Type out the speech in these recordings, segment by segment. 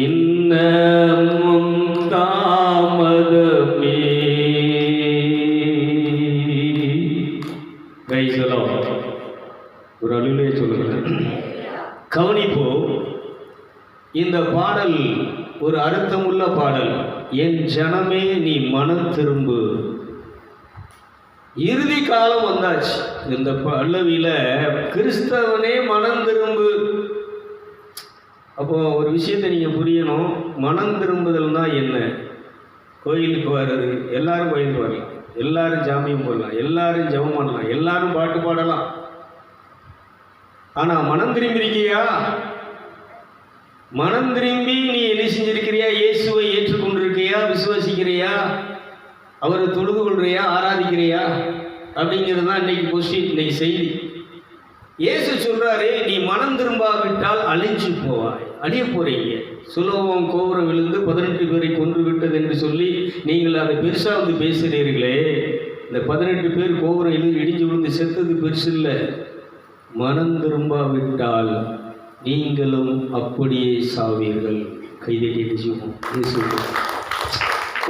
இன்னமும் தாமதமே. கைசலோ ஒரு அலுவலே சொல்லுங்க. கவனிப்போ, இந்த பாடல் ஒரு அர்த்தமுள்ள பாடல். என் ஜனமே நீ மனம் திரும்பு. இறுதி காலம் வந்தாச்சு. இந்த பல்லவியில கிறிஸ்தவனே மனம் திரும்பு. அப்போ ஒரு விஷயத்தை நீங்க புரியணும். மனம் திரும்புதல்னா என்ன? கோயிலுக்கு வர்றது, எல்லாரும் கோயிலுக்கு வரலாம், எல்லாரும் ஜாமியம் போடலாம், எல்லாரும் ஜெபம் பண்ணலாம், எல்லாரும் பாட்டு பாடலாம். ஆனா மனம் திரும்பியிருக்கியா? மனம் திரும்பி நீ என்ன செஞ்சிருக்கிறியா? இயேசுவை ஏற்றுக்கொண்டிருக்கியா? விசுவாசிக்கிறியா? அவரை தொழுது கொள்றியா? ஆராதிக்கிறியா? அப்படிங்கிறது தான் இன்னைக்கு கொஸ்டின், இன்னைக்கு செய்தி. இயேசு சொல்றாரு, நீ மனம் திரும்பாவிட்டால் அழிஞ்சு போவாய், அழிய போறீங்க. சுலோகம் கோபுரம் விழுந்து 18 பேரை கொன்று விட்டது என்று சொல்லி நீங்கள் அதை பெருசா வந்து பேசுகிறீர்களே. இந்த 18 பேர் கோபுரம் இடிஞ்சு விழுந்து செத்தது பெருசு இல்லை. மனம் திரும்பாவிட்டால் நீங்களும் அப்படியே சாவீர்கள். கைதை கேட்டு செய்வோம்.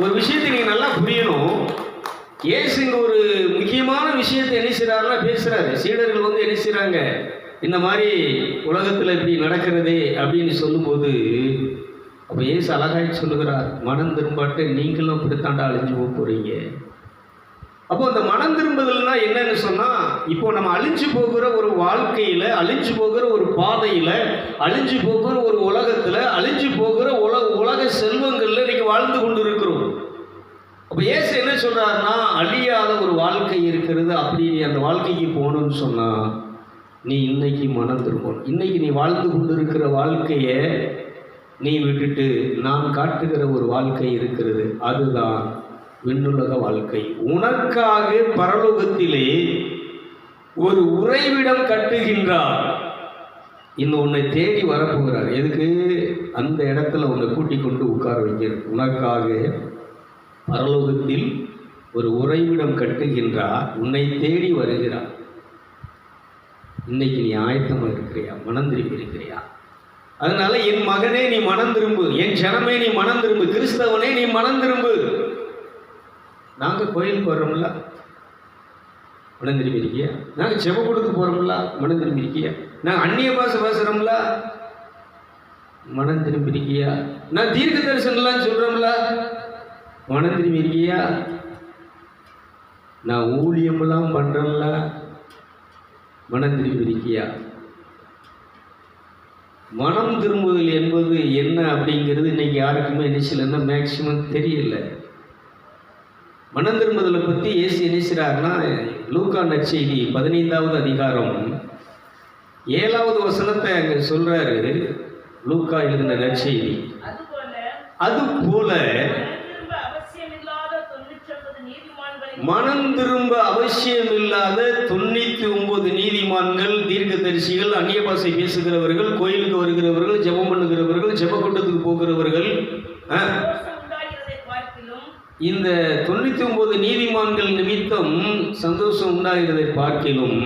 ஒரு விஷயத்தை நீங்க நல்லா புரியணும். இயேசு இங்க ஒரு முக்கியமான விஷயத்தை என்ன செய்றாருன்னா பேசுறாரு. சீடர்கள் வந்து என்ன செய்றாங்க, இந்த மாதிரி உலகத்துல இப்படி நடக்கிறதே அப்படின்னு சொல்லும்போது, அப்ப இயேசு அழகாய் சொல்லுகிறார், மனம் திரும்பாட்ட நீங்களும் அப்படித்தாண்டா அழிஞ்சு போக போறீங்க. அப்போ அந்த மனம் திரும்புதல்னா என்னன்னு சொன்னா, இப்போ நம்ம அழிஞ்சு போகிற ஒரு வாழ்க்கையில, அழிஞ்சு போகிற ஒரு பாதையில, அழிஞ்சு போகிற ஒரு உலகத்துல, அழிஞ்சு போகிற உலக செல்வங்கள்ல இன்னைக்கு வாழ்ந்து கொண்டு இருக்கிறோம். அப்ப இயேசு என்ன சொல்றாருன்னா, அழியாத ஒரு வாழ்க்கை இருக்கிறது. அப்படி நீ அந்த வாழ்க்கைக்கு போகணும்னு சொன்னா நீ இன்னைக்கு மனம் திரும்பணும். இன்னைக்கு நீ வாழ்ந்து கொண்டு இருக்கிற வாழ்க்கைய நீ விட்டுட்டு நான் காட்டுகிற ஒரு வாழ்க்கை இருக்கிறது, அதுதான் விண்ணுலக வாழ்க்கை. உனக்காக பரலோகத்திலே ஒரு உறைவிடம் கட்டுகின்றார். இன்னும் உன்னை தேடி வரப்போகிறார். எதுக்கு? அந்த இடத்துல உன்னை கூட்டிக் கொண்டு உட்கார வைக்கிறது. உனக்காக பரலோகத்தில் ஒரு உறைவிடம் கட்டுகின்றார், உன்னை தேடி வருகிறார். இன்னைக்கு நீ ஆயத்தமாக இருக்கிறியா? மனம் திரும்பி இருக்கிறியா? அதனால என் மகனே நீ மனம் திரும்பு, என் ஜனமே நீ மனம் திரும்பு, கிறிஸ்தவனே நீ மனம் திரும்பு. நாங்கள் கோயிலுக்கு வர்றோம்ல, மனம் திரும்பி இருக்கியா? நாங்கள் செவக்கூடத்து போகிறோம்ல, மனம் திரும்பி இருக்கியா? நாங்கள் அந்நிய பாஷை பேசுகிறோம்ல, மனம் திரும்பி இருக்கியா? நான் தீர்க்க தரிசனம்லாம் சொல்கிறோம்ல, மனம் திரும்பி இருக்கியா? நான் ஊழியமெல்லாம் பண்ணுறேன்ல, மனம் திரும்பி இருக்கியா? மனம் திரும்புதல் என்பது என்ன அப்படிங்கிறது இன்னைக்கு யாருக்குமே என்ன மேக்சிமம் தெரியல. மனம் திரும்புதலை பற்றி இயேசு என்ன செய்றாருன்னா, லூக்கா நற்செய்தி 15வது அதிகாரம் 7வது வசனத்தை அங்கே சொல்றாரு. லூக்கா எழுதின நற்செய்தி, அதுபோல மனம் திரும்ப அவசியமில்லாத 99 நீதிமான்கள், தீர்க்கதரிசிகள், அந்நிய பாஷை பேசுகிறவர்கள், கோயிலுக்கு வருகிறவர்கள், ஜெபம் பண்ணுகிறவர்கள், ஜெப கூட்டத்துக்கு போகிறவர்கள், இந்த 99 நீதிமான்கள் நிமித்தம் சந்தோஷம் உண்டாகிறதை பார்க்கிலும்,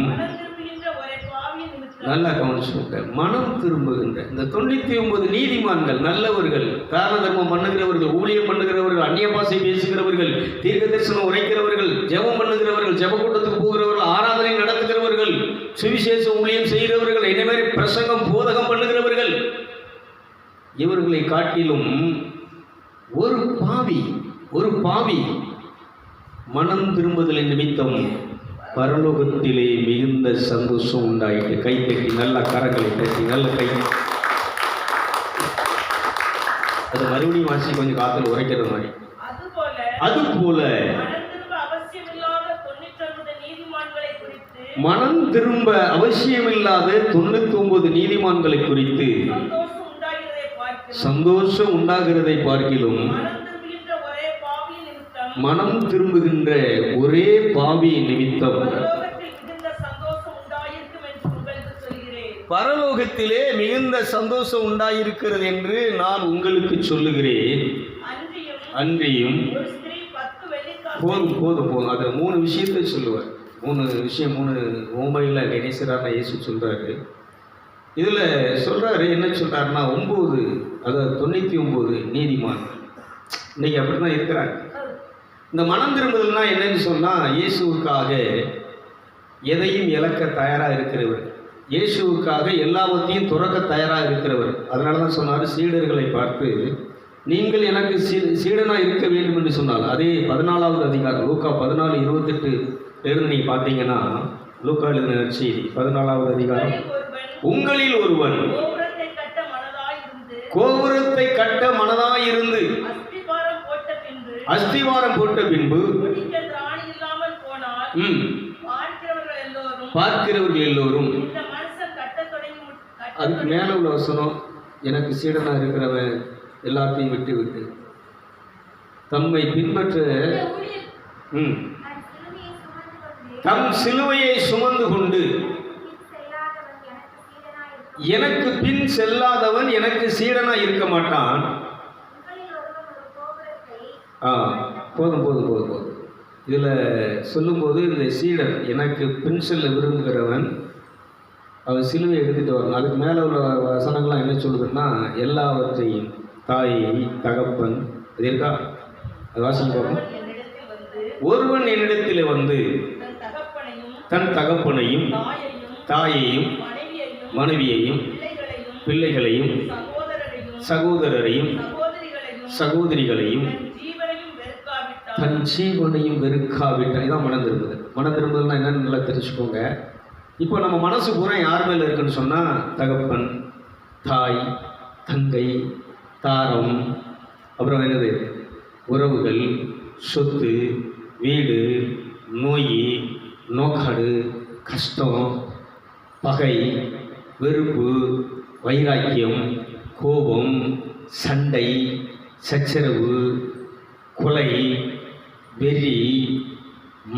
நல்லா கவனிச்சுக்கோங்க, மனம் திரும்புகின்ற இந்த 99 நீதிமான்கள், நல்லவர்கள், தான தர்மம் பண்ணுகிறவர்கள், ஊழியம் பண்ணுகிறவர்கள், அந்நிய பாஷை பேசுகிறவர்கள், தீர்க்க தரிசனம் உரைக்கிறவர்கள், ஜெபம் பண்ணுகிறவர்கள், ஜெப கூட்டத்துக்கு போகிறவர்கள், ஆராதனை நடத்துகிறவர்கள், சுவிசேஷ ஊழியம் செய்கிறவர்கள், என்ன மாதிரி பிரசங்கம் போதகம் பண்ணுகிறவர்கள், இவர்களை காட்டிலும் ஒரு பாவி மனம் திரும்புதலின் நிமித்தம் பரலோகத்திலே மிகுந்த சந்தோஷம் உண்டாயிட்டு. கை தட்டி நல்ல கரங்களை தட்டி நல்ல கை. அது மறுபடியும் வாசி கொஞ்சம் காத்துல உரைக்கிற மாதிரி. அதுபோல மனம் திரும்ப அவசியமில்லாத 99 நீதிமான்களை குறித்து சந்தோஷம் உண்டாகிறதை பார்க்கிலும் மனம் திரும்புகின்ற ஒரே பாவி நிமித்தம் பரலோகத்திலே மிகுந்த சந்தோஷம் உண்டாயிருக்கிறது என்று நான் உங்களுக்கு சொல்லுகிறேன். அன்றியும் போதும் அது 3 விஷயத்தை சொல்லுவார். 3 விஷயம் 3 ஓமையில் கணேசரான இயேசு சொல்றாரு. இதில் சொல்கிறாரு, என்ன சொல்கிறாருன்னா 9, அதாவது 99 நீதிமான் இன்னைக்கு அப்படி தான் இருக்கிறாங்க. இந்த மனம் திரும்புதல்னா என்னன்னு சொன்னால், இயேசுவுக்காக எதையும் இழக்க தயாராக இருக்கிறவர், இயேசுவுக்காக எல்லாவற்றையும் துறக்க தயாராக இருக்கிறவர். அதனால தான் சொன்னார், சீடர்களை பார்த்து நீங்கள் எனக்கு சீடனாக இருக்க வேண்டும் என்று சொன்னால், அதே 14வது அதிகாரம் லூக்கா 14:28 எழுந்து நீங்கள் பார்த்தீங்கன்னா, லூக்கா எழுதின நற்செய்தி 14வது அதிகாரம், உங்களில் ஒருவன் கோபுரத்தை கட்ட மனதாயிருந்து அஸ்திவாரம் போட்ட பின்பு பார்க்கிறவர்கள் எல்லோரும், அதுக்கு மேல உள்ள வசனம், எனக்கு சீடனா இருக்கிறவன் எல்லாத்தையும் விட்டு விட்டு தம்மை பின்பற்ற தம் சிலுவையை சுமந்து கொண்டு எனக்கு பின் செல்லாதவன் எனக்கு சீடனா இருக்க மாட்டான். போதும் போதும் போதும் போதும். இதில் சொல்லும்போது இந்த சீடர் எனக்கு பின் செல்ல விரும்புகிறவன் அவர் சிலுவை எடுத்துகிட்டு வரணும். அதுக்கு மேலே உள்ள வசனங்கள்லாம் என்ன சொல்லுதுன்னா, எல்லாவற்றையும் தாய் தகப்பன் அது இருக்கா, அது வாசிக்க போகிறோம். ஒருவன் என்னிடத்தில் வந்து தன் தகப்பனையும் தாயையும் மனைவியையும் பிள்ளைகளையும் சகோதரரையும் சகோதரிகளையும் தன் ஜீவனையும் வெறுக்காவிட்டால், இதான் மனம் திரும்புதல். மனம் திரும்புதல்னா என்னன்னு நல்லா தெரிஞ்சுக்கோங்க. இப்போ நம்ம மனசு பூரா யார் மேலே இருக்குன்னு சொன்னால், தகப்பன், தாய், தங்கை, தாரம், அப்புறம் என்னது, உறவுகள், சொத்து, வீடு, நோய், நோக்காடு, கஷ்டம், பகை, வெறுப்பு, வைராக்கியம், கோபம், சண்டை, சச்சரவு, கொலை, வெறி,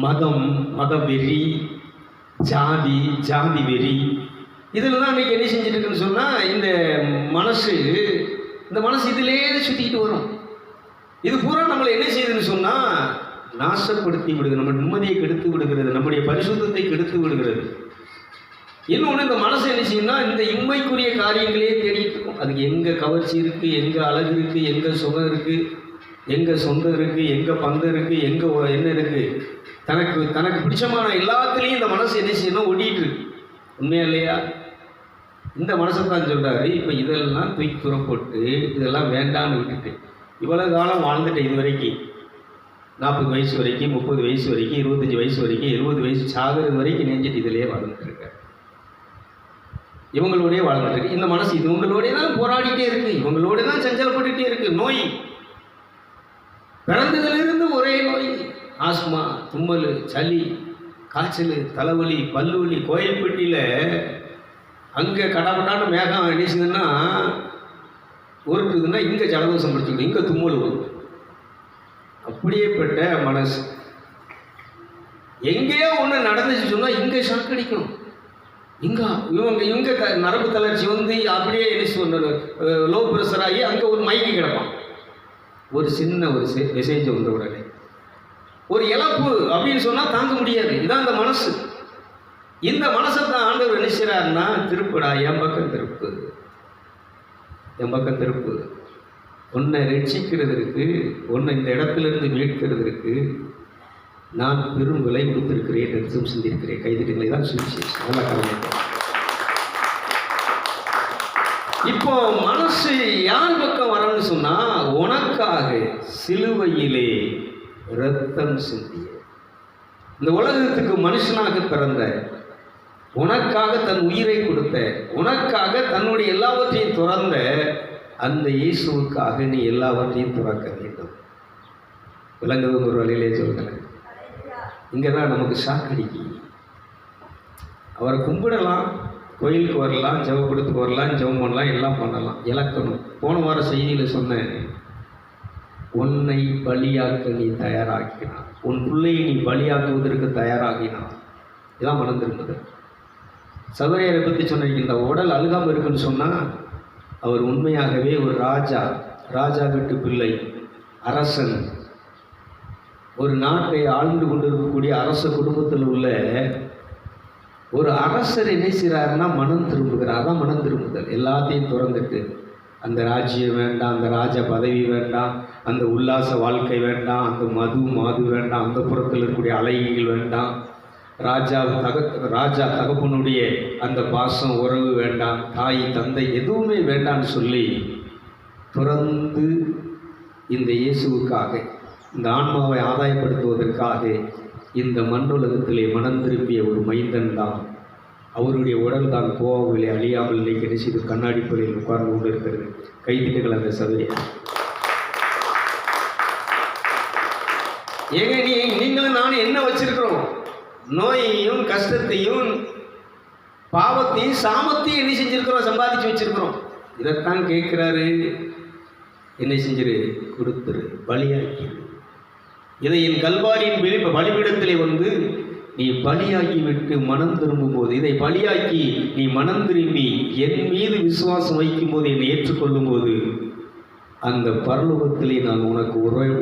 மதம், மதவெறி, ஜாதி, ஜாதி வெறி, இதில் தான் இன்றைக்கி என்ன செஞ்சுட்டு இருக்குன்னு சொன்னால், இந்த மனசு இதிலே சுற்றிக்கிட்டு வரும். இது பூரா நம்மளை என்ன செய்யுதுன்னு சொன்னால், நாசப்படுத்தி விடுகிறது, நம்ம நிம்மதியை கெடுத்து விடுகிறது, நம்முடைய பரிசுத்தத்தை கெடுத்து விடுகிறது. இன்னொன்று, இந்த மனசு என்ன செய்யும்னா, இந்த இம்மைக்குரிய காரியங்களே தேடிட்டு இருக்கும். அதுக்கு எங்கே கவர்ச்சி இருக்குது, எங்கே அழகு இருக்குது, எங்கே சுகம் இருக்குது, எங்கே சொந்தம் இருக்குது, எங்கே பந்தம் இருக்குது, எங்கே என்ன இருக்குது, தனக்கு பிடிச்சமான எல்லாத்துலேயும் இந்த மனசு என்ன செய்யணும், ஓடிட்டு இருக்கு. உண்மையா இல்லையா? இந்த மனசை தான் சொல்கிறாரு, இப்போ இதெல்லாம் தூக்கி தூரம் போட்டு இதெல்லாம் வேண்டான்னு விட்டுட்டு இவ்வளோ காலம் வாழ்ந்துட்டேன். இது வரைக்கும் 40 வயசு வரைக்கும், 30 வயசு வரைக்கும், 25 வயசு வரைக்கும், 70 வயசு சாகிறது வரைக்கும் நெஞ்சிட்டு இதிலே வாழ்ந்துட்டுருக்கேன், இவங்களோடய வாழ்ந்துட்டு. இந்த மனசு இவங்களோடய தான் போராடிட்டே இருக்குது, இவங்களோட தான் சஞ்சலப்பட்டுகிட்டே இருக்குது. நோய் பிறந்ததிலிருந்து ஒரே நோய், ஆஸ்மா, தும்மல், சளி, காய்ச்சல், தலைவலி, பல்லுவலி. கோயில்பட்டியில் அங்கே கடப்பட்டான மேகம் அடிச்சுதுன்னா உருட்டுதுன்னா இங்கே ஜலதோஷம் பிடிச்சிக்கணும், இங்கே தும்மல் வரும். அப்படியேப்பட்ட மனசு. எங்கேயோ ஒன்று நடந்துச்சு சொன்னால் இங்கே ஷாக் அடிக்கும், இங்கே நரம்பு தளர்ச்சி வந்து அப்படியே என்ன லோ ப்ரெஷர் ஆகி அங்கே ஒரு மயக்கி கிடப்பான். ஒரு சின்ன ஒரு மெசேஜ் வந்த உடனே ஒரு இழப்பு அப்படின்னு சொன்னால் தாங்க முடியாது. இதான் அந்த மனசு. இந்த மனசை தான் ஆண்டவர் என்ன செய்கிறாருன்னா, திருப்புடா, என் பக்கம் திருப்பு, என் பக்கம் திருப்பு, உன்னை ரட்சிக்கிறதுக்கு, உன்னை இந்த இடத்துலேருந்து மீட்கிறதுக்கு நான் பெரும் விலை கொடுத்திருக்கிறேன், ரத்தம் சிந்திருக்கிறேன். கைதிகளை தான் சுவிசேஷம். நல்லா கவனிக்க. இப்போ மனசு யார் பக்கம் வரணும்னு சொன்னா, உனக்காக சிலுவையிலே ரத்தம் சிந்திய, இந்த உலகத்துக்கு மனுஷனாக பிறந்த, உனக்காக தன் உயிரை கொடுத்த, உனக்காக தன்னுடைய எல்லாவற்றையும் துறந்த அந்த இயேசுவுக்காக நீ எல்லாவற்றையும் துறக்க வேண்டும். விளங்குது ஒரு வழியிலே சொல்கிறேன். இங்கே தான் நமக்கு ஷாக் அடிக்கி. அவரை கும்பிடலாம், கோயிலுக்கு வரலாம், ஜெபம் கொடுத்துக்கு வரலாம், ஜெபம் பண்ணலாம், எல்லாம் பண்ணலாம், இழக்கணும். போன வார செய்தியில் சொன்னேன், உன்னை பலியாக்க நீ தயாராக்கினான், உன் பிள்ளையை நீ பலியாக்குவதற்கு தயாராகினான். இதான் மனம் திரும்புது. சகோதரியரை பற்றி சொன்னிருக்க, இந்த உடல் அழுகாமல் இருக்குன்னு சொன்னால் அவர் உண்மையாகவே ஒரு ராஜா வீட்டு பிள்ளை, அரசன், ஒரு நாட்டை ஆழ்ந்து கொண்டிருக்கக்கூடிய அரச குடும்பத்தில் உள்ள ஒரு அரசர் என்ன செய்கிறாருன்னா மனம் திரும்புகிறார். அதான் மனம் திரும்புதல். எல்லாத்தையும் துறந்துட்டு அந்த ராஜ்யம் வேண்டாம், அந்த ராஜ பதவி வேண்டாம், அந்த உல்லாச வாழ்க்கை வேண்டாம், அந்த மாது வேண்டாம், அந்த புறத்தில் இருக்கக்கூடிய அழகிகள் வேண்டாம், ராஜா தகப்பனுடைய அந்த பாசம் உறவு வேண்டாம், தாய் தந்தை எதுவுமே வேண்டான்னு சொல்லி துறந்து இந்த இயேசுவுக்காக, இந்த ஆன்மாவை ஆதாயப்படுத்துவதற்காக இந்த மண்ணுலகத்திலே மனம் திரும்பிய ஒரு மைந்தன் தான். அவருடைய உடல் தான் போகவில்லை, அழியாமல் இன்னைக்கு நினைச்சு கண்ணாடி பள்ளியில் உட்கார்ந்து கொண்டு இருக்கிறது. கைதிட்டுகள் அந்த சபையை. ஏங்க நீங்களும் நானும் என்ன வச்சிருக்கிறோம்? நோயையும் கஷ்டத்தையும் பாவத்தையும் சாமத்தையும் என்ன செஞ்சிருக்கிறோம்? சம்பாதிச்சு வச்சிருக்கிறோம். இதைத்தான் கேட்கிறாரு. என்ன செஞ்சிரு? கொடுத்துரு, பலியாக்கி. இதை என் கல்வாரியின் பலிபீடத்திலே வந்து நீ பலியாக்கி விட்டு மனம் திரும்பும் போது, இதை பலியாக்கி நீ மனம் திரும்பி என் மீது விசுவாசம் வைக்கும் போது, என்னை ஏற்றுக்கொள்ளும் போது, அந்த பரலோகத்திலே நான் உனக்கு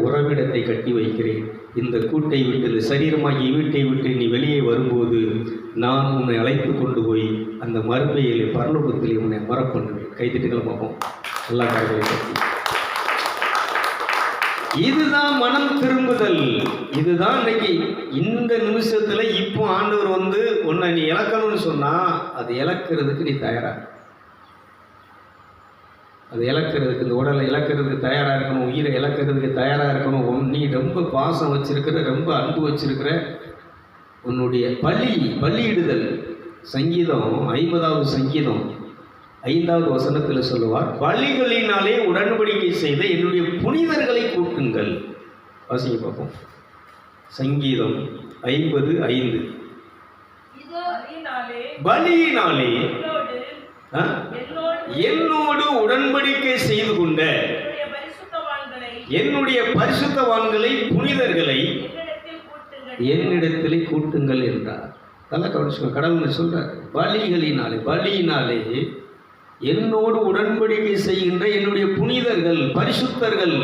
உறவிடத்தை கட்டி வைக்கிறேன். இந்த கூட்டை விட்டு, இந்த சரீரமாகிய வீட்டை விட்டு நீ வெளியே வரும்போது நான் உன்னை அழைத்து கொண்டு போய் அந்த மறுமையிலே பரலோகத்திலே உன்னை அமரப் பண்ணுவேன். கைத்திட்டுகளை பார்ப்போம். எல்லா காரியங்களையும் பற்றி இதுதான் மனம் திரும்புதல். இதுதான் இன்னைக்கு இந்த நிமிஷத்துல இப்போ ஆண்டவர் வந்து உன்னை நீ இழக்கணும்னு சொன்னா அது இழக்கிறதுக்கு நீ தயாரா, அது இழக்கிறதுக்கு, இந்த உடலை இழக்கிறதுக்கு தயாரா இருக்கணும், உயிரை இழக்கிறதுக்கு தயாரா இருக்கணும். நீ ரொம்ப பாசம் வச்சிருக்கிற, ரொம்ப அன்பு வச்சிருக்கிற, உன்னுடைய பலியிடுதல். சங்கீதம் 50வது சங்கீதம் 5வது வசனத்தில் சொல்லுவார், பலிகளினாலே உடன்படிக்கை செய்த என்னுடைய புனிதர்களை கூட்டுங்கள். வாசிங்க பார்ப்போம். சங்கீதம் 50:5. பலியினாலே என்னோடு உடன்படிக்கை செய்து கொண்ட என்னுடைய பரிசுத்தவான்களை புனிதர்களை என்னிடத்திலே கூட்டுங்கள் என்றார். நல்லா கவனிச்சுக்கோ. கடவுள் சொல்றார், பலியினாலே என்னோடு உடன்படிக்கை செய்கின்ற என்னுடைய புனிதர்கள், பரிசுத்தர்கள்,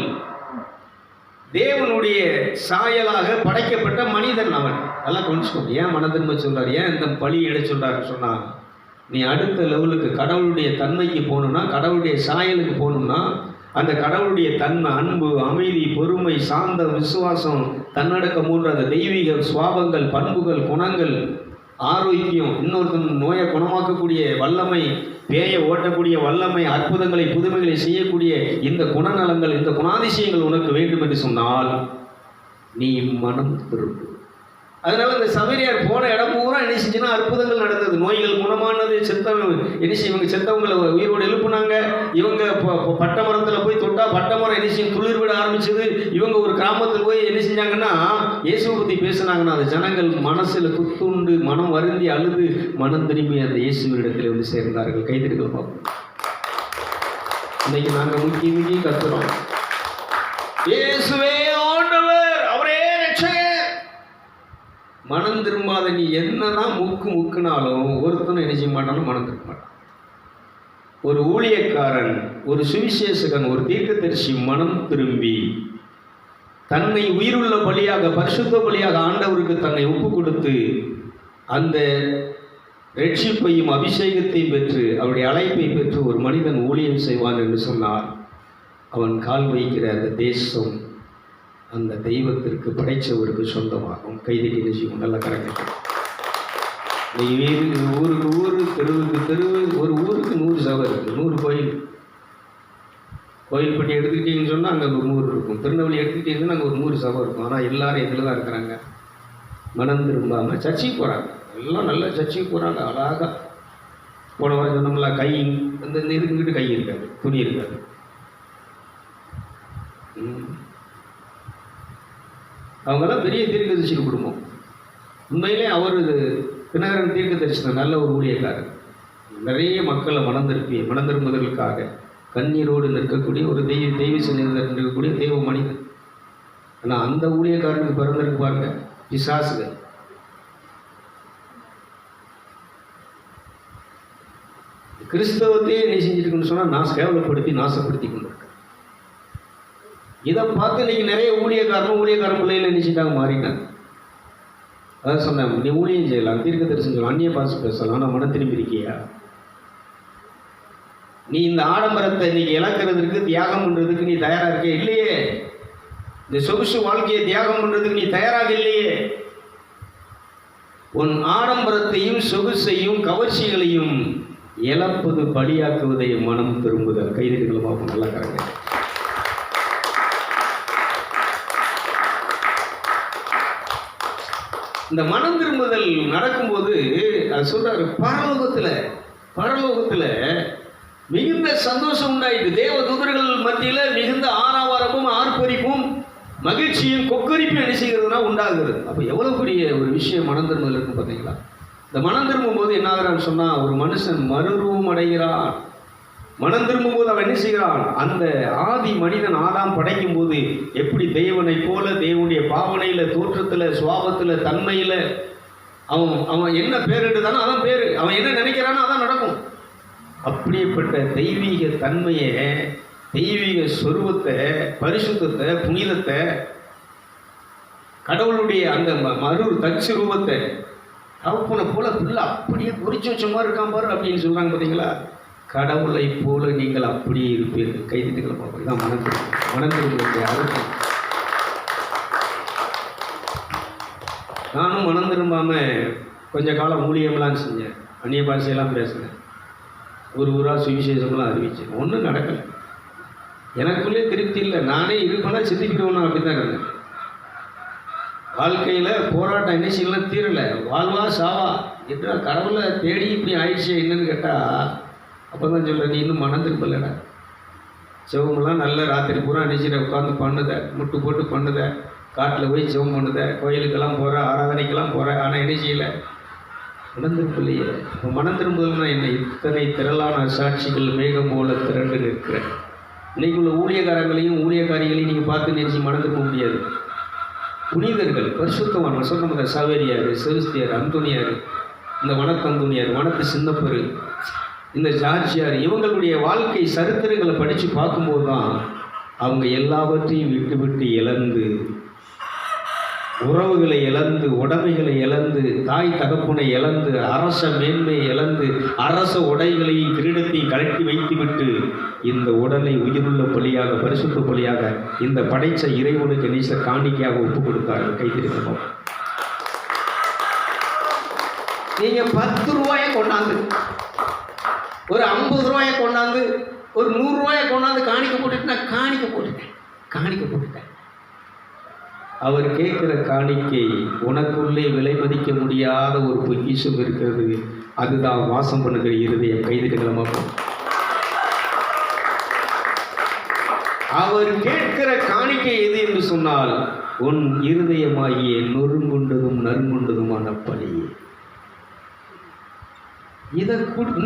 தேவனுடைய சாயலாக படைக்கப்பட்ட மனிதன் அவன். அதெல்லாம் கொஞ்சம் ஏன் மனதின்மை சொல்றார், ஏன் இந்த பலி இட சொல்றாருன்னு சொன்னா, நீ அடுத்த லெவலுக்கு கடவுளுடைய தன்மைக்கு போகணும்னா, கடவுளுடைய சாயலுக்கு போகணும்னா, அந்த கடவுளுடைய தன்மை, அன்பு, அமைதி, பொறுமை, சாந்தம், விசுவாசம், தன்னடக்கம் போன்ற அந்த தெய்வீக சுவாபங்கள், பண்புகள், குணங்கள், ஆரோக்கியம், இன்னொருத்தன் நோயை குணமாக்கக்கூடிய வல்லமை, பேயை ஓட்டக்கூடிய வல்லமை, அற்புதங்களை புதுமைகளை செய்யக்கூடிய இந்த குணநலங்கள், இந்த குணாதிசயங்கள் உனக்கு வேண்டும் என்று சொன்னால் நீ மனம் திரும்பு. அதனால இந்த சபரியார் போன இடம் பூரா என்ன செஞ்சுன்னா அற்புதங்கள் நடந்தது, நோய்கள் குணமானது, இவங்க செத்தவங்களை உயிரோடு எழுப்புனாங்க. இவங்க பட்டை மரத்தில் போய் தொட்டா பட்டை மரம் என்ன செய்யும், துளிர் விட ஆரம்பிச்சது. இவங்க ஒரு கிராமத்தில் போய் என்ன செஞ்சாங்கன்னா இயேசுவை பற்றி பேசினாங்கன்னா அந்த ஜனங்கள் மனசில் குத்துண்டு மனம் வருந்தி அழுது மனம் திரும்பி அந்த இயேசுவிடத்தில் வந்து சேர்ந்தார்கள். கைத்தறிகள் பார்ப்போம். இன்னைக்கு நாங்கள் முக்கி கத்துறோம், இயேசுவே ஆண்டவர், அவரே ரட்சகர். மனம் திரும்பாத நீ என்னதான் முக்குனாலும் ஒருத்தனும் என்ன செய்ய மாட்டாலும் மனம் திரும்ப மாட்டான். ஒரு ஊழியக்காரன், ஒரு சுவிசேஷகன், ஒரு தீர்க்கதரிசி மனம் திரும்பி தன்னை உயிருள்ள பலியாக, பரிசுத்த பலியாக ஆண்டவருக்கு தன்னை ஒப்பு கொடுத்து அந்த ரட்சிப்பையும் அபிஷேகத்தையும் பெற்று அவருடைய அழைப்பை பெற்று ஒரு மனிதன் ஊழியம் செய்வான் என்று சொன்னார், அவன் கால் வைக்கிற அந்த தேசம் அந்த தெய்வத்திற்கு படைச்சவருக்கு சொந்தமாகும். கைதட்டி நிச்சயம் நல்ல கரெக்ட். ஊருக்கு ஊர், தெருவுக்கு தெருவு, ஒரு ஊருக்கு 100 சபை இருக்குது, 100 கோயில். கோயில்பட்டி எடுத்துக்கிட்டீங்கன்னு சொன்னால் அங்கே ஒரு 100 இருக்கும். திருநெல்வேலி எடுத்துக்கிட்டீங்கன்னா அங்கே ஒரு 100 சபை இருக்கும். ஆனால் எல்லாரும் இதில் தான் இருக்கிறாங்க, மனம் திரும்பாமல் சர்ச்சைக்கு போகிறாங்க. எல்லாம் நல்ல சர்ச்சைக்கு போகிறாங்க அழகாக. போன வாரம் சொன்னோம்ல, கை இந்த இருக்குங்கிட்டு கை இருக்காது, துணி இருக்காது. அவங்கெல்லாம் பெரிய தீர்க்கதரிசி குடும்பம். உண்மையிலே அவர் தினகரன் தீர்க்கதரிசனம் நல்ல ஒரு ஊழியக்காரர். நிறைய மக்களை மனம் திரும்புவதற்காக கண்ணீரோடு நிற்கக்கூடிய ஒரு தெய்வ சன்னிதியில் இருக்கக்கூடிய தெய்வ மனிதன். ஆனால் அந்த ஊழியக்காரனுக்கு பிறந்திருக்கு பாருங்க பிசாசுகள். கிறிஸ்தவத்தையே என்ன செஞ்சிருக்குன்னு சொன்னால் கேவலப்படுத்தி நாசப்படுத்தி கொண்டிருக்க. இதை பார்த்து இன்னைக்கு நிறைய ஊழியக்காரன் பிள்ளைகள் நினைச்சிட்டாங்க, மாறிட்டாங்க. அதான் சொன்னேன், நீ ஊழியம் செய்யலாம், தீர்க்க தரிசனம் சொல்லலாம், அந்நிய பாசம் பேசலாம், ஆனால் மனம் திரும்பி இருக்கியா? நீ இந்த ஆடம்பரத்தை இன்னைக்கு இழக்கிறதுக்கு தியாகம் பண்ணுறதுக்கு நீ தயாராக இருக்க இல்லையே. இந்த சொகுசு வாழ்க்கையை தியாகம் பண்ணுறதுக்கு நீ தயாராக இல்லையே. உன் ஆடம்பரத்தையும் சொகுசையும் கவர்ச்சிகளையும் இழப்பது பலியாக்குவதை மனம் திரும்புதல். கைதிகளும் பார்ப்போம், நல்லா கரெக்ட். இந்த மனம் திரும்புதல் நடக்கும்போது அது சொல்றாரு, பரலோகத்தில் மிகுந்த சந்தோஷம் உண்டாயிட்டு. தேவ தூதர்கள் மத்தியில் மிகுந்த ஆரவாரமும் ஆர்ப்பரிப்பும் மகிழ்ச்சியும் கொக்கரிப்பும் என்ன செய்கிறதுனா உண்டாகுது. அப்போ எவ்வளோ பெரிய ஒரு விஷயம் மனம் திரும்புதல் இருக்கும் பார்த்தீங்களா? இந்த மனம் திரும்பும் போது என்ன ஆகுறான்னு சொன்னால், ஒரு மனுஷன் மறுரூபம் அடைகிறான். மனம் திரும்பும் போது அவன் என்ன செய்கிறான்? அந்த ஆதி மனிதன் ஆதாம் படைக்கும் போது எப்படி தேவனை போல தேவனுடைய பாவனையில், தோற்றத்தில், சுவாபத்தில், தன்மையில் அவன் என்ன பேரிடுதானோ அதான் பேர், அவன் என்ன நினைக்கிறானோ அதான் நடக்கும். அப்படிப்பட்ட தெய்வீக தன்மையை, தெய்வீக சொருவத்தை, பரிசுத்தத்தை, புனிதத்தை, கடவுளுடைய அந்த தச்சு ரூபத்தை தகப்பனை போல பிள்ளை அப்படியே குறிச்சு வச்ச மாதிரி இருக்கான் பாரு அப்படின்னு சொல்கிறாங்க பார்த்தீங்களா? கடவுளை போல நீங்கள் அப்படியே இருப்பீர்கள். கைதிகளை பார்ப்போம். தான் மனந்திரும்புடைய அர்த்தம். நானும் மனம் திரும்பாமல் கொஞ்ச காலம் ஊழியம்லாம் செஞ்சேன், அந்நிய பாஷையெல்லாம் பேசினேன், ஊராக சுவிசேஷம்லாம் அறிவிச்சேன். ஒன்றும் நடக்கலை. எனக்குள்ளே திருப்தி இல்லை. நானே இருப்பேனா சிந்திக்கிறவனா அப்படி தான் இருந்தேன். வாழ்க்கையில் போராட்டம் என்ன செய்யலாம் தீரலை. வாழ்வா சாவா என்ன கடவுளை தேடி இப்படி ஆயிடுச்சு என்னன்னு கேட்டால், அப்போ தான் சொல்கிறேன், நீ இன்னும் மனம் திரும்பலைடா. சிவமெல்லாம் நல்ல ராத்திரி பூரா நினைச்சிட உட்காந்து பண்ணுத, முட்டு போட்டு பண்ணுத, காட்டில் போய் சிவம் பண்ணுத, கோயிலுக்கெல்லாம் போகிற, ஆராதனைக்கெல்லாம் போகிற, ஆனால் என்ன செய்யலை? மனம் திரும்பலையே. இப்போ மனம் திரும்புதல்னா என்ன? இத்தனை திரளான சாட்சிகள் மேகம் போல திரண்டு நிற்கிறேன். இன்றைக்கு உள்ள ஊழியக்காரங்களையும் ஊழியக்காரிகளையும் நீங்கள் பார்த்து நினைச்சு மனம் திரும்ப முடியாது. புனிதர்கள், பரிசுத்தவான்கள் சொன்ன சவேரியார், செலுஸ்தியார், அந்தோனியார், இந்த வனத்தந்தோனியார், வனத்து சின்னப்பரு, இந்த ஜார்ஜியார், இவங்களுடைய வாழ்க்கை சரித்திரங்களை படித்து பார்க்கும்போது தான் அவங்க எல்லாவற்றையும் விட்டு விட்டு இழந்து, உறவுகளை இழந்து, உடைமைகளை இழந்து, தாய் தகப்பனை இழந்து, அரச மேன்மையை இழந்து, அரச உடைகளையும் கிரீடத்தையும் கழட்டி வைத்துவிட்டு இந்த உடலை உயிருள்ள பலியாக, பரிசுத்த பலியாக இந்த படைச்ச இறைவனுக்கு நீச காணிக்கையாக ஒப்பு கொடுத்தார்கள். கைதிருக்கணும். நீங்க 10 ரூபாயை கொண்டாந்து, ஒரு 50 ரூபாயை கொண்டாந்து, ஒரு 100 ரூபாயை கொண்டாந்து காணிக்க போட்டுட்டு, காணிக்க போட்டுட்டேன். அவர் கேட்குற காணிக்கை உனக்குள்ளே விலை மதிக்க முடியாத ஒரு பொக்கிஷம் இருக்கிறது. அதுதான் வாசம் பண்ணுகிற இருதயம். கைதிகளமாக அவர் கேட்கிற காணிக்கை எது என்று சொன்னால், உன் இருதயமாகிய நொறுங்குண்டதும் நறுங்குண்டதுமான பலியே.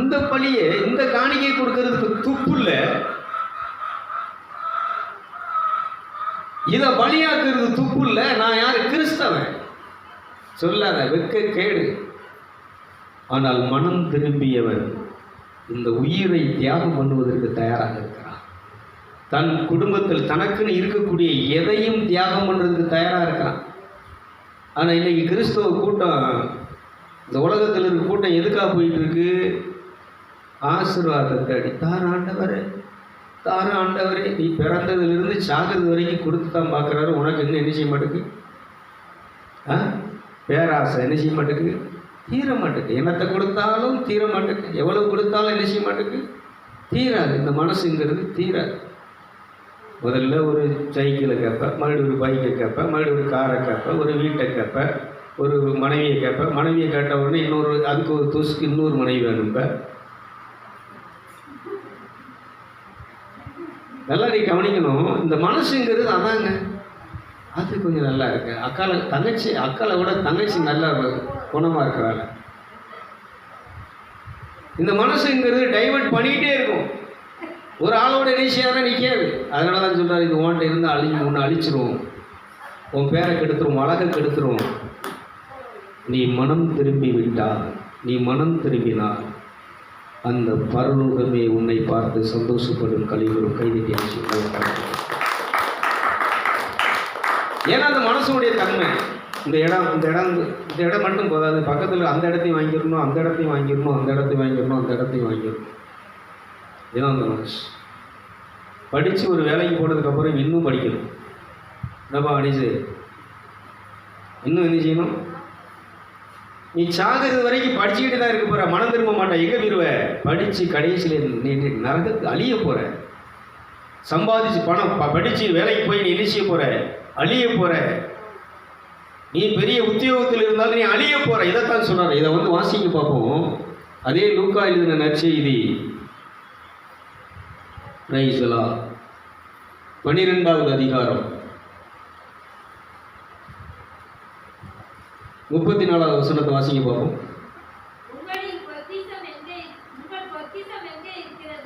இந்த பலியை, இந்த காணிக்கை கொடுக்கறதுக்கு துப்பு இல்லை. இதை பலியாக்குறது துப்பு இல்லை. நான் யாரு? கிறிஸ்தவன். சொல்லாத, வெக்க கேடு. ஆனால் மனம் திரும்பியவன் இந்த உயிரை தியாகம் பண்ணுவதற்கு தயாராக இருக்கிறான். தன் குடும்பத்தில் தனக்குன்னு இருக்கக்கூடிய எதையும் தியாகம் பண்ணுறதுக்கு தயாராக இருக்கிறான். ஆனால் இன்னைக்கு கிறிஸ்தவ கூட்டம், இந்த உலகத்தில் இருக்க கூட்டம் எதுக்காக போயிட்டு இருக்கு? ஆசீர்வாதத்தை அடித்தார் ஆண்டவரே, தார ஆண்டவரே, நீ பிறந்ததுலேருந்து சாகிறது வரைக்கும் கொடுத்து தான் பார்க்குறாரு. உனக்கு இன்னும் என்ன செய்ய மாட்டேங்குது? பேராசை என்ன செய்ய மாட்டேங்குது? தீர மாட்டேங்குது. என்னத்தை கொடுத்தாலும் தீர மாட்டேங்குது. எவ்வளவு கொடுத்தாலும் என்ன செய்ய மாட்டேங்குது? தீராது. இந்த மனசுங்கிறது தீராது. முதல்ல ஒரு சைக்கிளை கேட்பேன், மறுபடியும் ஒரு பைக்கை கேட்பேன், மறுபடியும் ஒரு காரை கேட்பேன், ஒரு வீட்டை கேட்பேன், ஒரு மனைவியை கேட்பேன். மனைவியை கேட்ட உடனே அதுக்கு ஒரு துசுக்கு இன்னொரு மனைவி வேணும்ப. நல்லா நீ கவனிக்கணும். இந்த மனசுங்கிறது அதாங்க, அது கொஞ்சம் நல்லா இருக்கு. அக்காலை விட தங்கச்சி நல்லா குணமாக இருக்கிறாங்க. இந்த மனசுங்கிறது டைவர்ட் பண்ணிக்கிட்டே இருக்கும். ஒரு ஆளோட நிச்சயம் நிற்காது. அதனால தான் சொல்கிறார், இது ஓன்ட்ட இருந்து ஒன்று அழிச்சிருவோம், உன் பேரை கெடுத்துரும், அழகை கெடுத்துரும். நீ மனம் திரும்பி விட்டால், நீ மனம் திரும்பினால் அந்த பரலோகமே உன்னை பார்த்து சந்தோஷப்படும் கலிவரும் கைதிட்டியாச்சு. ஏன்னா அந்த மனசுடைய தன்மை. இந்த இடம் மட்டும் போதாது, பக்கத்தில் அந்த இடத்தையும் வாங்கிடணும், அந்த இடத்தையும் வாங்கிடணும், அந்த இடத்தையும் வாங்கிடணும், அந்த இடத்தையும் வாங்கிடணும். இதுதான் அந்த மனசு. படித்து ஒரு வேலைக்கு போனதுக்கப்புறம் இன்னும் படிக்கணும். என்னப்பா அடிச்சு இன்னும் என்ன செய்யணும்? நீ சாகிறது வரைக்கும் படிச்சுக்கிட்டு தான் இருக்க போகிற, மனம் திரும்ப மாட்டேன். எங்கே போயிடுவ? படித்து கடைசியில் நீ நரகத்துக்கு அழிய போகிற. சம்பாதிச்சு பணம் படித்து வேலைக்கு போய் நீ என்ன செய்ய போகிற? அழிய போகிற. நீ பெரிய உத்தியோகத்தில் இருந்தாலும் நீ அழிய போகிற. இதைத்தான் சொல்கிறார். இதை வந்து வாசிக்க பார்ப்போம். அதே லூக்கா எழுதின நற்செய்தி 12வது அதிகாரம் 34வது வசனத்தை வாசிக்க பார்ப்போம்.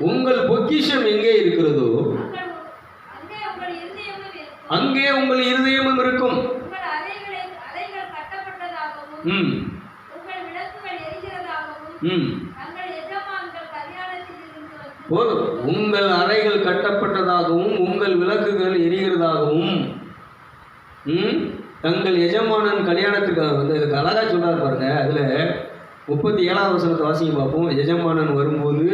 உங்கள் பொக்கிஷம் எங்கே இருக்கிறதோ அங்கே உங்கள் இருதயமும் இருக்கும். போதும். உங்கள் அறைகள் கட்டப்பட்டதாகவும் உங்கள் விளக்குகள் எரிகிறதாகவும் தங்கள் எஜமானன் கல்யாணத்துக்காக வந்து இதுக்கு அழகாக சொல்றாரு பாருங்க. அதில் 37வது வசனத்தை வாசிக்க பார்ப்போம். எஜமானன் வரும்போது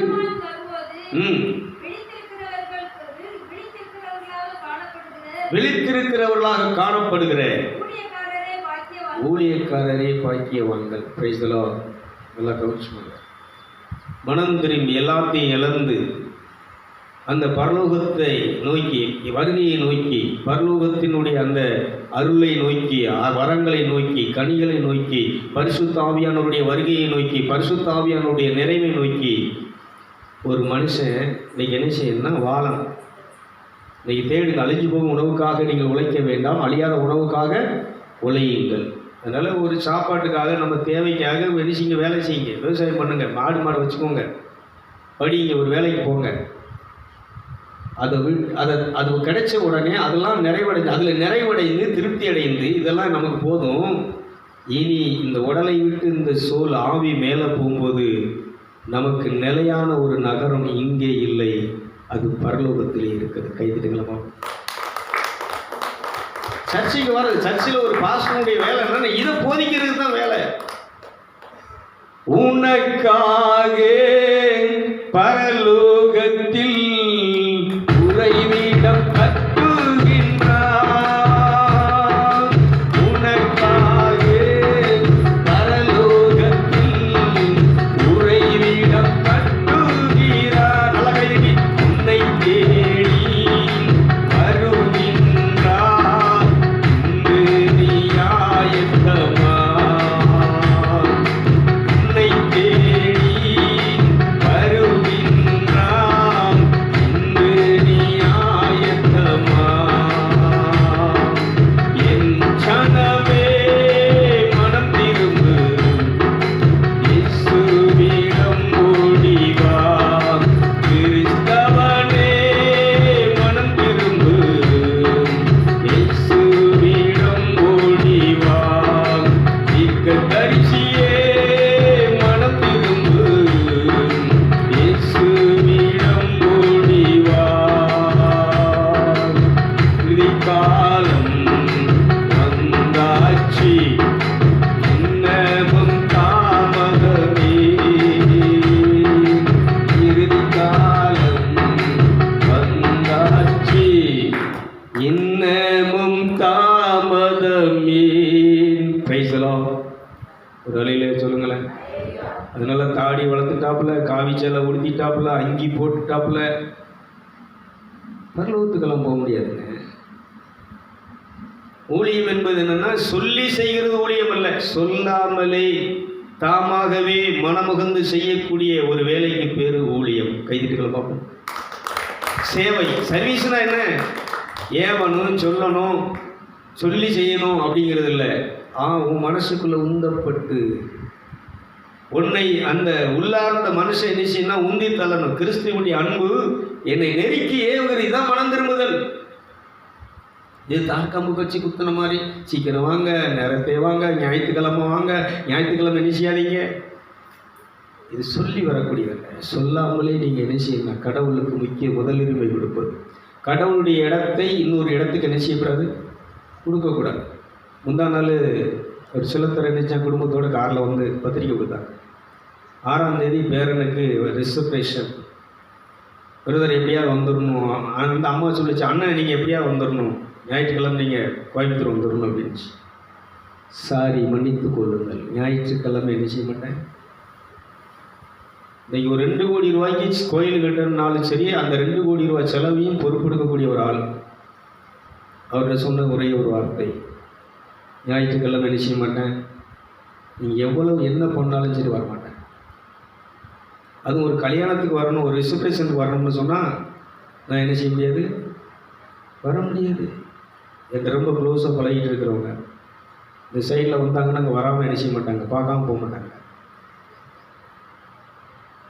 விழித்திருக்கிறவர்களாக காணப்படுகிற ஊழியக்காரரே பாக்கியவான்கள். Praise the Lord. நல்லா கவனிச்சுக்கோங்க. மனம் திரும்பி எல்லாத்தையும் இழந்து அந்த பரலோகத்தை நோக்கி, வருகையை நோக்கி, பரலோகத்தினுடைய அந்த அருளை நோக்கி, வரங்களை நோக்கி, கனிகளை நோக்கி, பரிசுத்த ஆவியானவருடைய வருகையை நோக்கி, பரிசுத்த ஆவியானவருடைய நிறைவை நோக்கி ஒரு மனுஷன் இன்னைக்கு என்ன செய்யணும்னா வாழணும். இன்னைக்கு தேடுங்க. அழிஞ்சு போகும் உணவுக்காக நீங்கள் உழைக்க வேண்டாம், அழியாத உணவுக்காக உழையுங்கள். அதனால் ஒரு சாப்பாட்டுக்காக நம்ம தேவைக்காக வெளிச்சிங்க வேலை செய்யுங்க, விவசாயம் பண்ணுங்கள், மாடு வச்சுக்கோங்க, படிங்க, ஒரு வேலைக்கு போங்க. அது கிடைச்ச உடனே அதெல்லாம் நிறைவடைந்து, அதில் நிறைவடைந்து திருப்தி அடைந்து இதெல்லாம் நமக்கு போதும். இனி இந்த உடலை விட்டு இந்த சோல் ஆவி மேலே போகும்போது நமக்கு நிலையான ஒரு நகரம் இங்கே இல்லை, அது பரலோகத்திலே இருக்குது. கைதிட்டுங்களா? சர்ச்சைக்கு வர்றது, சர்ச்சில் ஒரு பாஸ்டருடைய வேலை என்னன்னா இதை போதிக்கிறது தான் வேலை. உனக்காக பரலோகத்தில் உறைவிடம் கட்டுகின்றார். உனக்காக பரலோகத்தில் உறைவிடம் கட்டுகிறார். நல்ல கைதி. உன்னை தேடி வருகின்றார். இன்று நீ ஆயத்தமா? உன்னை தேடி வருகின்றார். இன்று நீ ஆயத்தமா? என் சனமே மனம் திரும்பு, இயேசுவிடம் ஓடி வா. கிறிஸ்தவனே மனம் திரும்பு, இயேசுவிடம் ஓடி வா. தீர்க்கதரிசியே மனம் திரும்பு, இயேசுவிடம் ஓடி வா. விதிக்காலம் வந்தாச்சு, இன்னமும் தாமதமே. இறுதிக்காலம் வந்தாச்சு, இன்னமும் தாமதமே. Praise the Lord. ஒரு வழியில சொல்லுங்களேன். அதனால தாடி வளர்த்துட்டாப்புல, காவிச்சலை உடுத்திட்டாப்புல, அங்கி போட்டுட்டாப்புல பரலோகத்துக்கெல்லாம் போக முடியாதுங்க. ஊழியம் என்பது என்னன்னா சொல்லி செய்கிறது ஊழியம் அல்ல, சொல்லாமலே தாமாகவே மனமுகந்து செய்யக்கூடிய ஒரு வேலைக்கு பேரு ஊழியம். கைதிட்டுகளை பார்ப்போம். சேவை, சர்வீஸ்னா என்ன? ஏவணும், சொல்லணும், சொல்லி செய்யணும் அப்படிங்கிறது இல்லை. உன் மனசுக்குள்ள உந்தப்பட்டு உன்னை அந்த உள்ளார்ந்த மனுஷன் என்ன செய்யணும்? உந்தி தள்ளணும். கிறிஸ்துவனுடைய அன்பு என்னை நெருக்கி ஏவுகிறது. இதுதான் மனம் திரும்புதல். இது தாக்கம்பு கட்சி குத்துன மாதிரி சீக்கிரம் வாங்க, நேரத்தை வாங்க, ஞாயிற்றுக்கிழமை வாங்க, ஞாயிற்றுக்கிழமை என்ன செய்யாதீங்க. இது சொல்லி வரக்கூடியவங்க. சொல்லாமலே நீங்கள் என்ன செய்யணும்? கடவுளுக்கு முக்கிய முதலுரிமை கொடுப்பது. கடவுளுடைய இடத்தை இன்னொரு இடத்துக்கு என்ன செய்யக்கூடாது? கொடுக்கக்கூடாது. முந்தா நாள் ஒரு சிலத்தர் நினைச்சா குடும்பத்தோடு காரில் வந்து பத்திரிக்கை கொடுத்தாங்க. 6ஆம் தேதி பேரனுக்கு ரிசர்வேஷன், பிரதர் எப்படியாவது வந்துடணும். அந்த அம்மா சொல்லிச்சு, அண்ணன் நீங்கள் எப்படியாவது வந்துடணும், ஞாயிற்றுக்கிழமை நீங்கள் கோயம்புத்தூர் வந்துடணும் அப்படின்ச்சு. சாரி, மன்னித்து கொள்ளுங்கள், ஞாயிற்றுக்கிழமை என்ன செய்ய மாட்டேன். இன்றைக்கி ஒரு 2 கோடி ரூபாய்க்கு கோயில் கட்டணும்னாலும் சரி, அந்த 2 கோடி ரூபாய் செலவையும் பொறுப்பெடுக்கக்கூடிய ஒரு ஆள். அவர்கிட்ட சொன்ன ஒரே ஒரு வார்த்தை, ஞாயிற்றுக்கிழமை என்ன செய்ய மாட்டேன், நீங்கள் எவ்வளவு என்ன பண்ணாலும் சரி வரமாட்டேன். அதுவும் ஒரு கல்யாணத்துக்கு வரணும், ஒரு ரிசப்ஷனுக்கு வரணும்னு சொன்னால் நான் என்ன செய்ய முடியாது, வர முடியாது. என்கிட்ட ரொம்ப க்ளோஸாக பழகிட்டு இருக்கிறவங்க இந்த சைடில் வந்தாங்கன்னா அங்கே வராமல் என்ன செய்ய மாட்டாங்க, பார்க்காம போக மாட்டாங்க.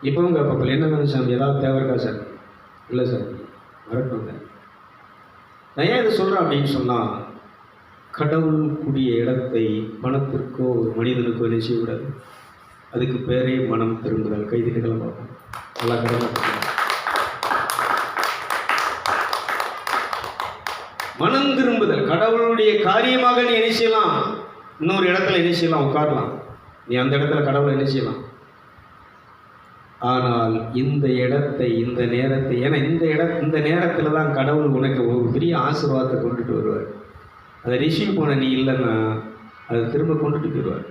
இப்போவும் கேட்பாங்க, என்ன வேணும் சாமி, ஏதாவது தேவை இருக்கா சார்? இல்லை சார், வரட்டுங்க. நான் ஏன் இதை சொல்கிறேன் அப்படின்னு சொன்னால், கடவுள் கூடிய இடத்தை பணத்திற்கோ ஒரு மனிதனுக்கோ என்ன செய்யக்கூடாது. அதுக்கு பேரே மனம் திரும்புதல். கைதிட்டுக்கலாம் பார்ப்போம். நல்லா கடவுள் மனம் திரும்புதல் கடவுளுடைய காரியமாக நீ என்ன செய்யலாம், இன்னொரு இடத்துல என்ன செய்யலாம், உட்காரலாம். நீ அந்த இடத்துல கடவுளை என்ன செய்யலாம். ஆனால் இந்த இடத்தை, இந்த நேரத்தை, ஏன்னா இந்த நேரத்தில் தான் கடவுள் உனக்கு ஒரு பெரிய ஆசீர்வாதத்தை கொண்டுட்டு வருவார். அதை ரிசீவ் பண்ண நீ இல்லைன்னா அதை திரும்ப கொண்டுட்டு போயிடுவார்.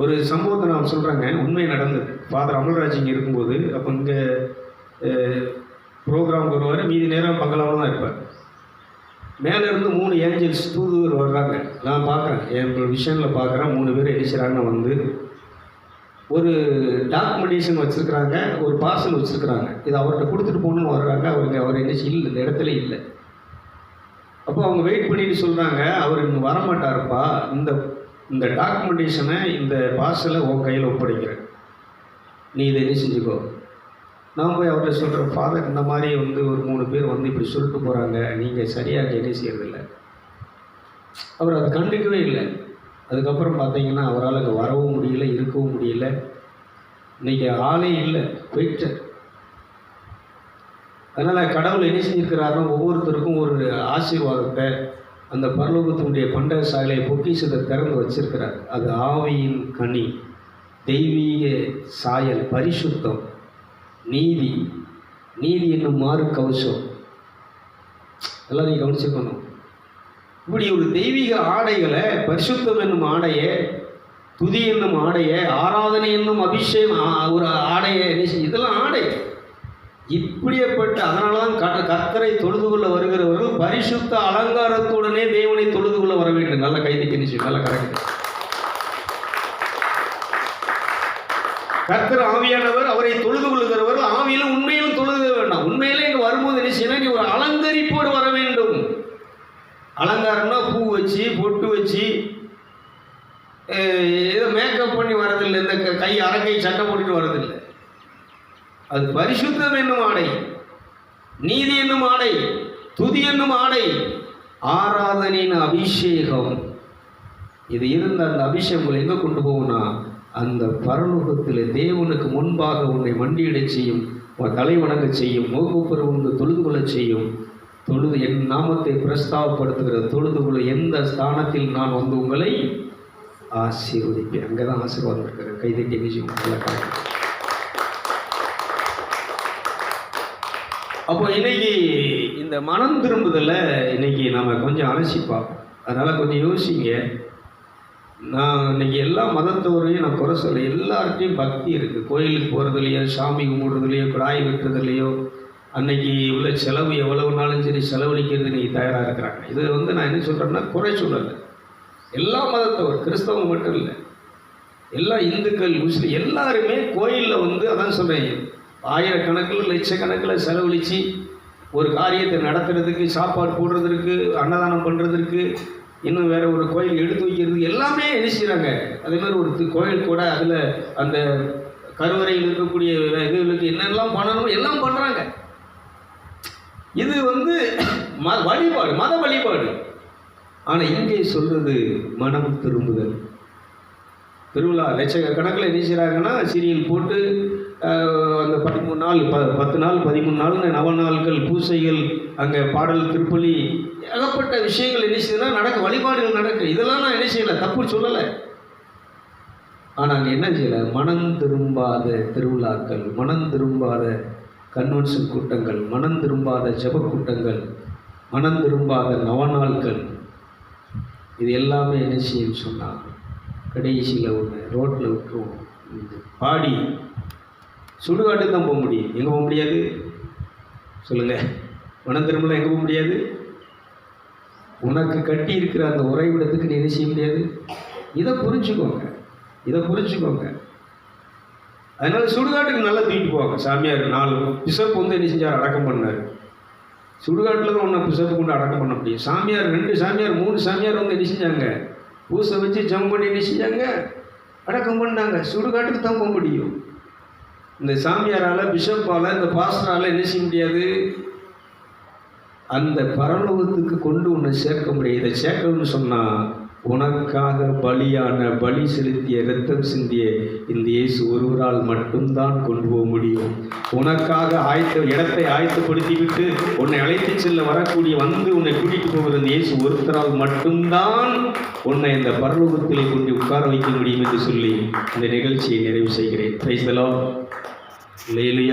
ஒரு சம்பவத்தை நான் சொல்கிறேங்க, உண்மை நடந்தது. ஃபாதர் அமல்ராஜ் இங்கே இருக்கும்போது, அப்போ இங்கே ப்ரோக்ராம் வருவார், மீதி நேரம் பங்களாவில் தான் இருப்பார். மேலேருந்து 3 ஏஞ்சல்ஸ் தூதுவர் வர்றாங்க. நான் பார்க்குறேன், என் விஷனில் பார்க்குறேன். 3 பேர் எழுச்சிறாங்க. வந்து ஒரு டாக்குமெண்டேஷன் வச்சுருக்குறாங்க, ஒரு பார்சல் வச்சுருக்குறாங்க. இது அவர்கிட்ட கொடுத்துட்டு போகணுன்னு வர்றாங்க. அவர் என்ன இல்லை, இந்த இடத்துல இல்லை. அப்போ அவங்க வெயிட் பண்ணிட்டு சொல்கிறாங்க, அவர் இங்கே வரமாட்டாருப்பா, இந்த டாக்குமெண்டேஷனை, இந்த பார்சலை உன் கையில் ஒப்படைக்கிறேன், நீ இதை என்ன செஞ்சுக்கோ. நான் போய் அவர்கிட்ட சொல்கிறேன், ஃபாதர் இந்த மாதிரி வந்து ஒரு 3 பேர் வந்து இப்படி சொல்லிட்டு போகிறாங்க, நீங்கள் சரியாக என்ன செய்யறதில்லை. அவர் அதை கண்டுக்கவே இல்லை. அதுக்கப்புறம் பார்த்தீங்கன்னா அவரால் அங்கே வரவும் முடியல, இருக்கவும் முடியல. இன்றைக்கி ஆளே இல்லை, போயிட்டு. அதனால் கடவுள் என்ன செஞ்சுருக்கிறாரோ, ஒவ்வொருத்தருக்கும் ஒரு ஆசீர்வாதத்தை, அந்த பரலோகத்தினுடைய பண்டக சாலையை பொக்கிஷத்தை திறந்து வச்சிருக்கிறார். அது ஆவியின் கனி, தெய்வீக சாயல், பரிசுத்தம், நீதி என்னும் மாறு கவசம். எல்லாம் நீங்கள் கவனிச்சுக்கணும். இப்படி ஒரு தெய்வீக ஆடைகளை, பரிசுத்தம் என்னும் ஆடையை, துதி என்னும் ஆடையை, ஆராதனை என்னும் அபிஷேகம் ஒரு ஆடையை, இதெல்லாம் ஆடை. இப்படியேப்பட்ட, அதனால தான் கர்த்தரை தொழுது கொள்ள வருகிறவர்கள் பரிசுத்த அலங்காரத்துடனே தேவனை தொழுது கொள்ள வர வேண்டும். நல்ல கைதிக்கு நிச்சயம், நல்ல கரெக்ட். கர்த்தர் ஆவியானவர், அவரை தொழுது கொள்கிறவர்கள் ஆவியிலும் உண்மையிலும் தொழுது வேண்டாம். உண்மையிலே இங்கே வரும்போது என்ன செய்யணும், நீ ஒரு அலங்கரிப்போடு வர வேண்டும். அலங்காரம்னா பூ வச்சு, பொட்டு வச்சு, ஏதோ மேக்கப் பண்ணி வரதில்லை. இந்த கை அரக்கை சட்டை போட்டுட்டு வரதில்லை. அது பரிசுத்தம் என்னும் ஆடை, நீதி என்னும் ஆடை, துதி என்னும் ஆடை, ஆராதனையின் அபிஷேகம். இது இருந்த அந்த அபிஷேகம் எங்கே கொண்டு போகும்னா, அந்த பரலோகத்தில் தேவனுக்கு முன்பாக உன்னை மண்டியிட செய்யும், தலை வணங்க செய்யும், மோகப்பெரு உண்டு தொழுது கொள்ள செய்யும். தொழுது என் நாமத்தை பிரஸ்தாவப்படுத்துகிற தொழுது கொள்ள எந்த ஸ்தானத்தில் நான் வந்து உங்களை ஆசீர்வதிப்பேன். அங்கே தான் ஆசீர்வாதம் இருக்கிற. கைதட்டி விஷயம். அப்போ இன்னைக்கு இந்த மனம் திரும்புதலை இன்னைக்கு நம்ம கொஞ்சம் அலசி பார்ப்போம். அதனால் கொஞ்சம் யோசிங்க. நான் இன்னைக்கு எல்லா மதத்தவரையும் நான் குறை சொல்ல, எல்லார்ட்டையும் பக்தி இருக்குது. கோயிலுக்கு போகிறதுலையோ, சாமி கும்பிடுறதுலையோ, குழாய் வெட்டுறதுலையோ, அன்னைக்கு உள்ள செலவு எவ்வளவுனாலும் சரி செலவழிக்கிறது இன்றைக்கி தயாராக இருக்கிறாங்க. இது வந்து நான் என்ன சொல்கிறேன்னா, குறை சொல்லலை. எல்லா மதத்தவர், கிறிஸ்தவங்க மட்டும் இல்லை, எல்லா இந்துக்கள், முஸ்லீம் எல்லாருமே கோயிலில் வந்து, அதான் சொல்கிறேன், ஆயிரக்கணக்கில் லட்சக்கணக்கில் செலவழித்து ஒரு காரியத்தை நடத்துறதுக்கு, சாப்பாடு போடுறதுக்கு, அன்னதானம் பண்ணுறதுக்கு, இன்னும் வேறு ஒரு கோயில் எடுத்து வைக்கிறதுக்கு எல்லாமே என்ன செய்கிறாங்க. அதே மாதிரி ஒரு கோயில் கூட அதில் அந்த கருவறையில் இருக்கக்கூடிய இதுகளுக்கு என்னெல்லாம் பண்ணணும் எல்லாம் பண்ணுறாங்க. இது வந்து வழிபாடு, மத வழிபாடு. ஆனால் இங்கே சொல்கிறது மனம் திரும்புதல். திருவிழா லட்சக்கணக்கில் என்ன செய்கிறாங்கன்னா, சீரியல் போட்டு அந்த 13 நாள் 10 நாள் 13 நாள் நவநாள்கள் பூசைகள், அங்கே பாடல் திருப்பலி, ஏகப்பட்ட விஷயங்கள் என்ன செய்யுதுன்னா நடக்க, வழிபாடுகள் நடக்கு. இதெல்லாம் நான் என்ன செய்யலை, தப்பு சொல்லலை. ஆனால் அங்கே என்ன செய்யலை, மனம் திரும்பாத திருவிழாக்கள், மனம் திரும்பாத கன்வென்ஷன் கூட்டங்கள், மனம் திரும்பாத ஜெப கூட்டங்கள், மனம் திரும்பாத நவநாள்கள், இது எல்லாமே என்ன செய்யுன்னு சொன்னாங்க. கடைசியில் ஒன்று ரோட்டில் விட்டுருவோம். பாடி சுடுகாட்டுக்கு தான் போக முடியும். எங்கே போக முடியாது சொல்லுங்கள்? மனம் திரும்பலாம் எங்கே போக முடியாது? உனக்கு கட்டி இருக்கிற அந்த உறைவிடத்துக்கு நீ என்ன செய்ய முடியாது. இதை புரிஞ்சுக்கோங்க, இதை புரிஞ்சுக்கோங்க. அதனால் சுடுகாட்டுக்கு நல்லா தூக்கிட்டு போவாங்க. சாமியார் 4 பிஷப் வந்து என்ன செஞ்சார், அடக்கம் பண்ணார். சுடுகாட்டில் தான் ஒன்று பிஷப்பு கொண்டு அடக்கம் பண்ண முடியும். சாமியார் 2 சாமியார் 3 சாமியார் வந்து என்ன செஞ்சாங்க, பூசை வச்சு ஜம் பண்ணி என்ன செஞ்சாங்க, அடக்கம் பண்ணாங்க. சுடுகாட்டுக்கு தான் போக முடியும். இந்த சாமியாரால், பிஷப்பால், இந்த பாஸ்டரால் என்ன செய்ய முடியாது, அந்த பரலோகத்துக்கு கொண்டு உன்னை சேர்க்க முடியாது. இதை சேர்க்கணும்னு சொன்னால் உனக்காக பலியான, பலி செலுத்திய, இரத்தம் சிந்திய இந்த இயேசு ஒருவரால் மட்டும்தான் கொண்டு போக முடியும். உனக்காக இடத்தை ஆயத்தப்படுத்திவிட்டு உன்னை அழைத்து செல்ல வரக்கூடிய, வந்து உன்னை கூட்டிகிட்டு போகிற இந்த இயேசு ஒருத்தரால் மட்டும்தான் உன்னை இந்த பரலோகத்திலே கொண்டு உட்கார வைக்க முடியும் என்று சொல்லி இந்த நிகழ்ச்சியை நிறைவு செய்கிறேன். Praise the Lord. அல்லேலூயா.